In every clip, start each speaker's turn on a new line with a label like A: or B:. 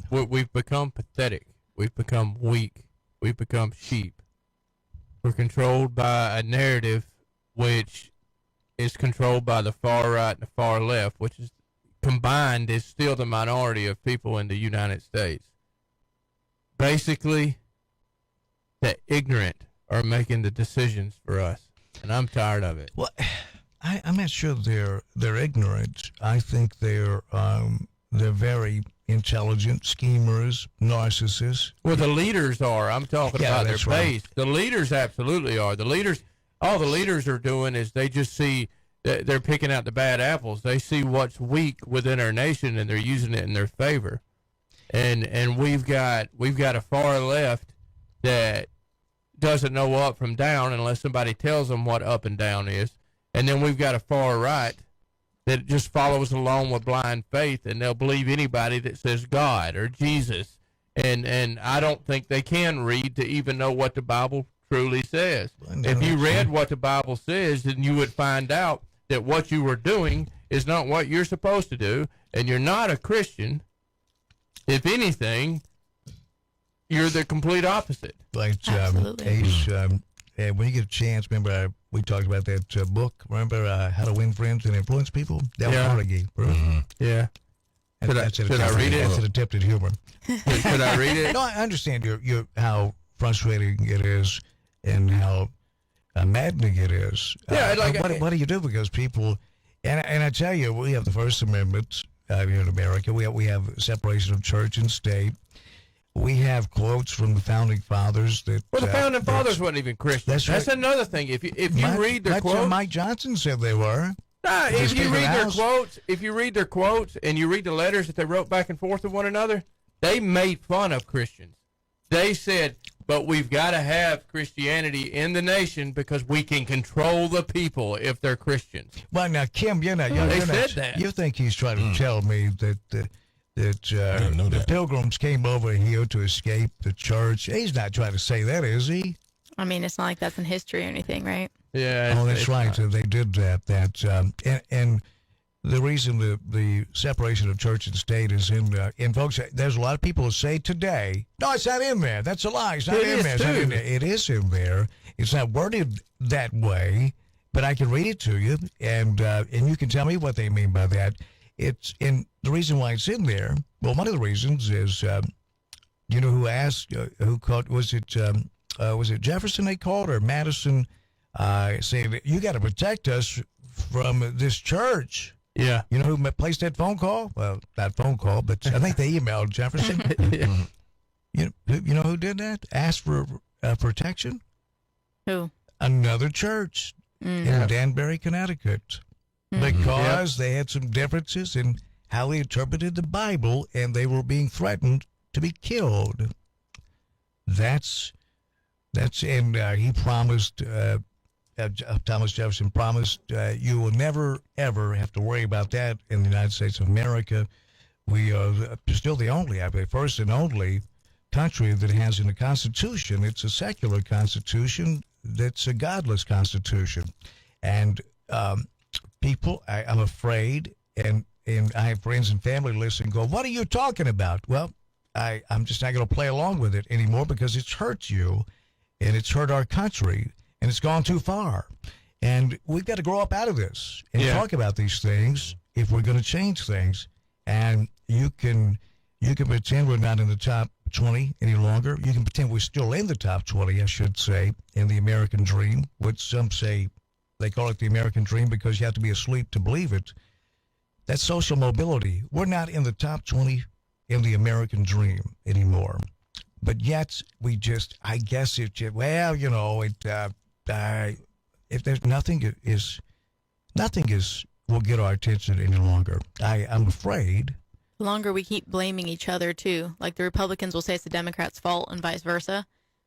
A: we've become pathetic. We've become weak. We've become sheep. We're controlled by a narrative which is controlled by the far right and the far left, which is combined is still the minority of people in the United States. Basically, the ignorant are making the decisions for us, and I'm tired of it.
B: Well, I'm not sure they're ignorant. I think they're very intelligent schemers, narcissists.
A: Well, the leaders are. I'm talking about their base.
B: Right.
A: The leaders absolutely are. The leaders, all the leaders are doing is they just see that they're picking out the bad apples. They see what's weak within our nation, and they're using it in their favor. And we've got a far left that doesn't know up from down unless somebody tells them what up and down is. And then we've got a far right that just follows along with blind faith, and they'll believe anybody that says God or Jesus. And I don't think they can read to even know what the Bible truly says. If you read what the Bible says, then you would find out that what you were doing is not what you're supposed to do, and you're not a Christian. If anything, you're the complete opposite.
B: Like Ace, when you get a chance, remember we talked about that book. Remember How to Win Friends and Influence People? That was Carnegie.
A: Mm-hmm. Yeah. Should I read it?
B: That's an attempted humor.
A: Should I read it?
B: No, I understand your how frustrating it is and how maddening it is.
A: Yeah,
B: what do you do? Because people, and I tell you, we have the First Amendment here in America. We have separation of church and state. We have quotes from the founding fathers that.
A: Well, the founding fathers weren't even Christians. That's another thing. If you read their quotes,
B: Mike Johnson said they were.
A: If you read their quotes and you read the letters that they wrote back and forth to one another, they made fun of Christians. They said, "But we've got to have Christianity in the nation because we can control the people if they're Christians."
B: Well, now Kim,
A: they said that.
B: You think he's trying to tell me that the Pilgrims came over here to escape the church? He's not trying to say that, is he?
C: I mean, it's not like that's in history or anything, right?
A: Yeah.
B: Oh, that's right. So they did that. And the reason the separation of church and state is in folks, there's a lot of people who say today, no, it's not in there. That's a lie. It's not in there. It's not in there. It is in there. It's not worded that way, but I can read it to you, and you can tell me what they mean by that. It's in the reason why it's in there. Well, one of the reasons is, you know, who asked, who called? Was it Jefferson they called or Madison? Saying you got to protect us from this church.
A: Yeah.
B: You know who placed that phone call? Well, not phone call, but I think they emailed Jefferson. You know who did that? Asked for protection?
C: Who?
B: Another church in Danbury, Connecticut. Because they had some differences in how they interpreted the Bible, and they were being threatened to be killed. That's and he promised, Thomas Jefferson promised, you will never, ever have to worry about that in the United States of America. We are still the only, first and only country that has in the Constitution, it's a secular Constitution, that's a godless Constitution. And people, I'm afraid, and I have friends and family listen, go, what are you talking about? Well, I'm just not going to play along with it anymore because it's hurt you, and it's hurt our country, and it's gone too far. And we've got to grow up out of this and talk about these things if we're going to change things. And you can pretend we're not in the top 20 any longer. You can pretend we're still in the top 20, I should say, in the American dream, which some say they call it the American dream because you have to be asleep to believe it. That's social mobility. We're not in the top 20 in the American dream anymore. But yet we just, I guess it, well, you know, if there's nothing will get our attention any longer. I'm afraid.
C: The longer we keep blaming each other, too, like the Republicans will say it's the Democrats' fault and vice versa,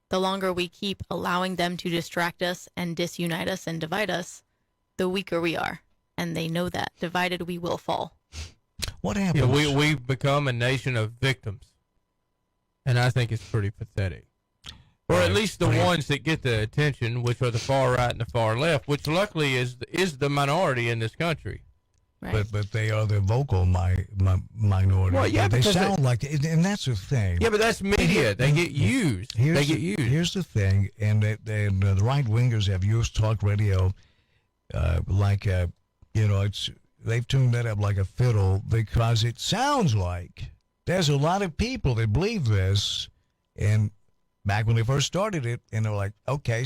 C: the longer we keep allowing them to distract us and disunite us and divide us, the weaker we are. And they know that. Divided, we will fall.
B: What happens?
A: Yeah, we've become a nation of victims. And I think it's pretty pathetic. Or at least the ones that get the attention, which are the far right and the far left, which luckily is the minority in this country.
C: Right.
B: but they are the vocal minority.
A: Well, yeah,
B: they
A: because
B: sound like, and that's the thing.
A: Yeah, but that's media. They get used. They get used.
B: Here's the thing, and the right wingers have used talk radio, they've tuned that up like a fiddle because it sounds like there's a lot of people that believe this, and back when they first started it, and they're like, okay.